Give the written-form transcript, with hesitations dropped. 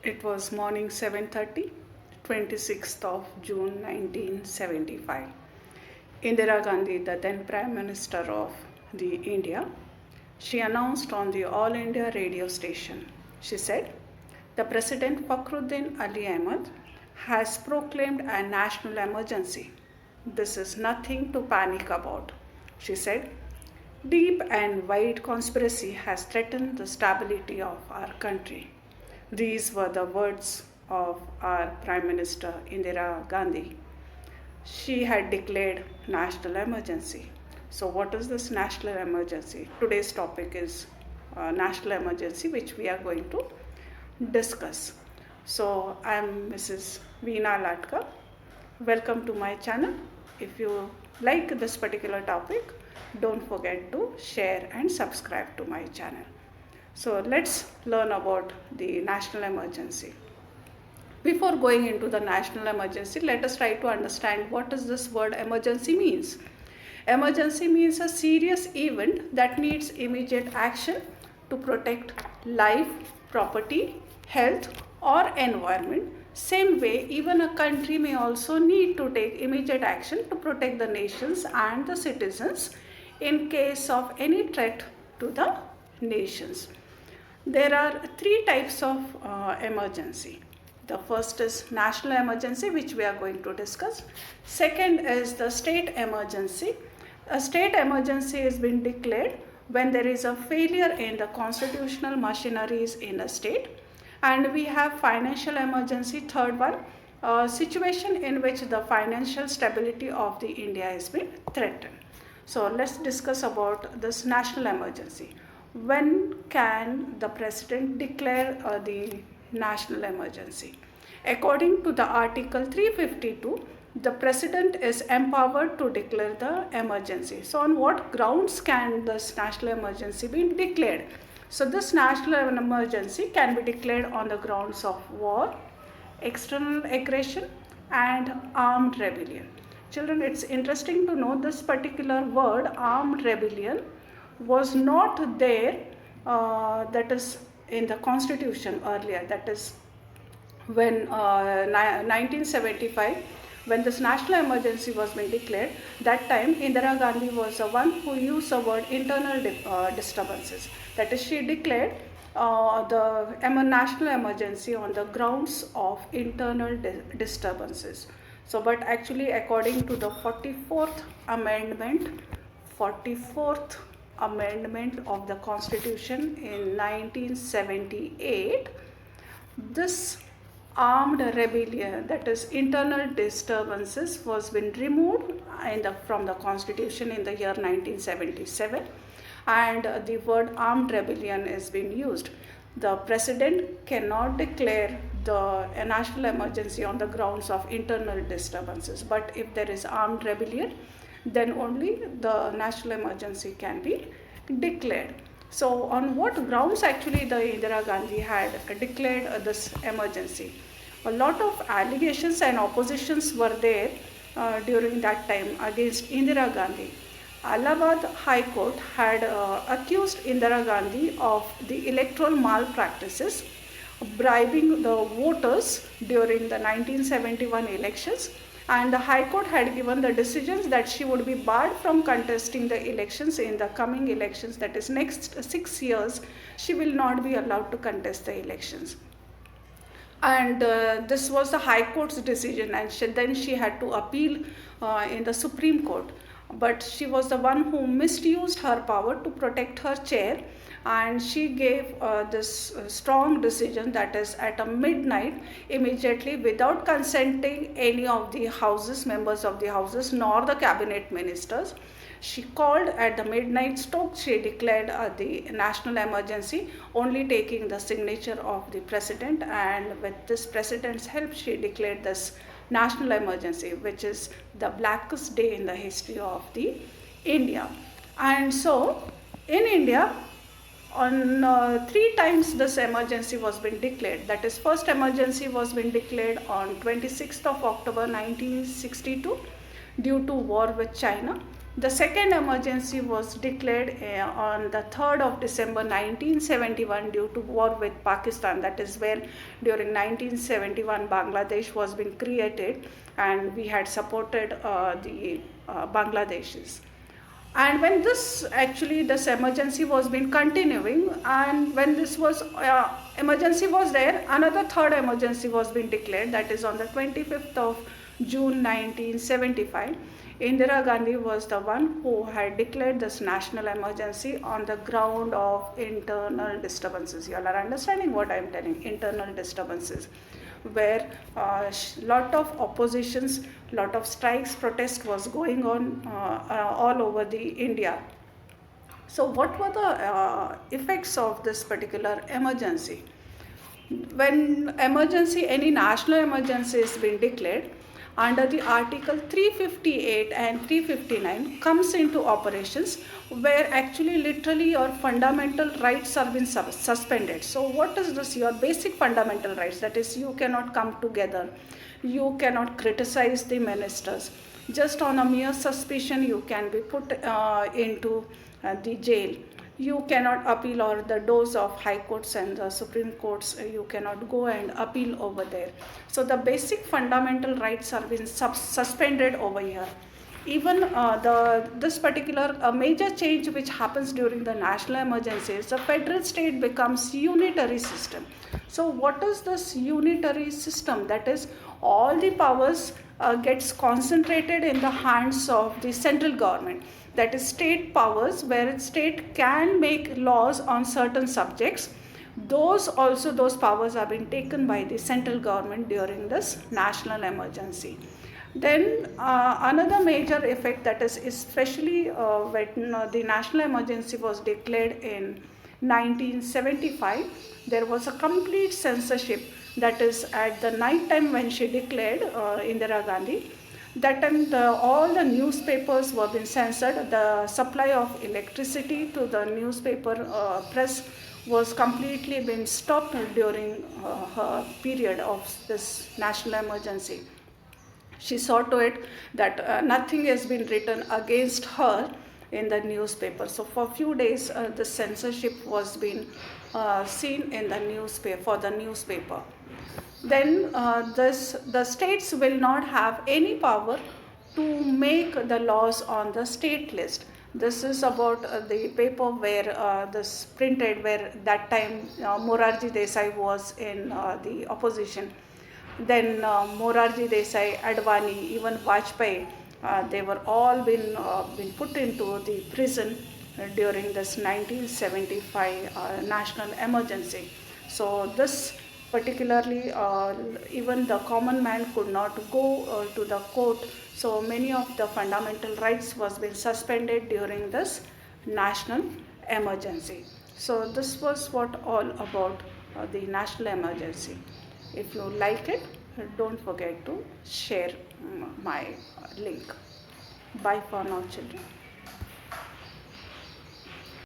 It was morning 7:30, 26th of June 1975. Indira Gandhi, the then Prime Minister of the India, she announced on the All India radio station. She said, "The President Fakhruddin Ali Ahmed has proclaimed a national emergency. This is nothing to panic about," she said. "Deep and wide conspiracy has threatened the stability of our country." These were the words of our Prime Minister Indira Gandhi. She had declared national emergency. So, what is this national emergency? Today's topic is national emergency, which we are going to discuss. So, I am Mrs. Veena Latka. Welcome to my channel. If you like this particular topic, don't forget to share and subscribe to my channel. So let's learn about the national emergency. Before going into the national emergency, let us try to understand what does this word emergency means. Emergency means a serious event that needs immediate action to protect life, property, health or environment. Same way, even a country may also need to take immediate action to protect the nations and the citizens in case of any threat to the nations. There are three types of emergency. The first is national emergency, which we are going to discuss. Second is the state emergency. A state emergency has been declared when there is a failure in the constitutional machineries in a state. And we have financial emergency, third one, a situation in which the financial stability of the India has been threatened. So let's discuss about this national emergency. When can the president declare the national emergency? According to the Article 352, the president is empowered to declare the emergency. So on what grounds can this national emergency be declared? So this national emergency can be declared on the grounds of war, external aggression and armed rebellion. Children, it's interesting to know this particular word, armed rebellion, was not there, that is in the constitution earlier. That is when 1975, when this national emergency was being declared, that time Indira Gandhi was the one who used the word internal disturbances. That is, she declared the national emergency on the grounds of internal disturbances. So, but actually according to the 44th amendment of the constitution in 1978, this armed rebellion, that is internal disturbances, was been removed from the constitution in the year 1977, and the word armed rebellion is being used. The president cannot declare the national emergency on the grounds of internal disturbances, but if there is armed rebellion, then only the national emergency can be declared. So on what grounds actually the Indira Gandhi had declared this emergency? A lot of allegations and oppositions were there during that time against Indira Gandhi. Allahabad High Court had accused Indira Gandhi of the electoral malpractices, bribing the voters during the 1971 elections, and the High Court had given the decisions that she would be barred from contesting the elections in the coming elections, that is next 6 years she will not be allowed to contest the elections. And this was the High Court's decision, and then she had to appeal in the Supreme Court. But she was the one who misused her power to protect her chair, and she gave this strong decision, that is at a midnight, immediately, without consulting any of the members of the houses nor the cabinet ministers. She called at the midnight stroke. She declared the national emergency, only taking the signature of the president, and with this president's help she declared this national emergency, which is the blackest day in the history of the India. And so in India, on 3 times this emergency was been declared. That is, first emergency was been declared on 26th of October 1962 due to war with China. The second emergency was declared on the 3rd of December 1971 due to war with Pakistan. That is where during 1971 Bangladesh was being created, and we had supported the Bangladeshis. And when this emergency was been continuing, and when this was emergency was there, another third emergency was being declared, that is on the 25th of June 1975. Indira Gandhi was the one who had declared this national emergency on the ground of internal disturbances. You all are understanding what I am telling, internal disturbances, where lot of oppositions, lot of strikes, protest was going on all over the India. So what were the effects of this particular emergency? When any national emergency has been declared, under the article 358 and 359 comes into operations, where actually literally your fundamental rights are being suspended. So what is this? Your basic fundamental rights, that is, you cannot come together, you cannot criticize the ministers, just on a mere suspicion you can be put into the jail. You cannot appeal, or the doors of high courts and the Supreme Courts, you cannot go and appeal over there. So the basic fundamental rights are being suspended over here. Even this particular major change which happens during the national emergency is the federal state becomes unitary system. So what is this unitary system? That is, all the powers gets concentrated in the hands of the central government. That is state powers, where state can make laws on certain subjects. Those powers are being taken by the central government during this national emergency. Then another major effect, that is especially when the national emergency was declared in 1975, there was a complete censorship. That is, at the night time when she declared, Indira Gandhi, that time all the newspapers were being censored. The supply of electricity to the newspaper press was completely been stopped during her period of this national emergency. She saw to it that nothing has been written against her in the newspaper. So for a few days, the censorship was being seen in the newspaper, for the newspaper. Then the states will not have any power to make the laws on the state list. This is about the paper where this printed, where that time Morarji Desai was in the opposition. Then Morarji Desai, Advani, even Vajpayee, they were all been put into the prison during this 1975 national emergency. So this particularly, even the common man could not go to the court. So many of the fundamental rights was been suspended during this national emergency. So this was what all about the national emergency. If you like it, don't forget to share my link. Bye for now, children.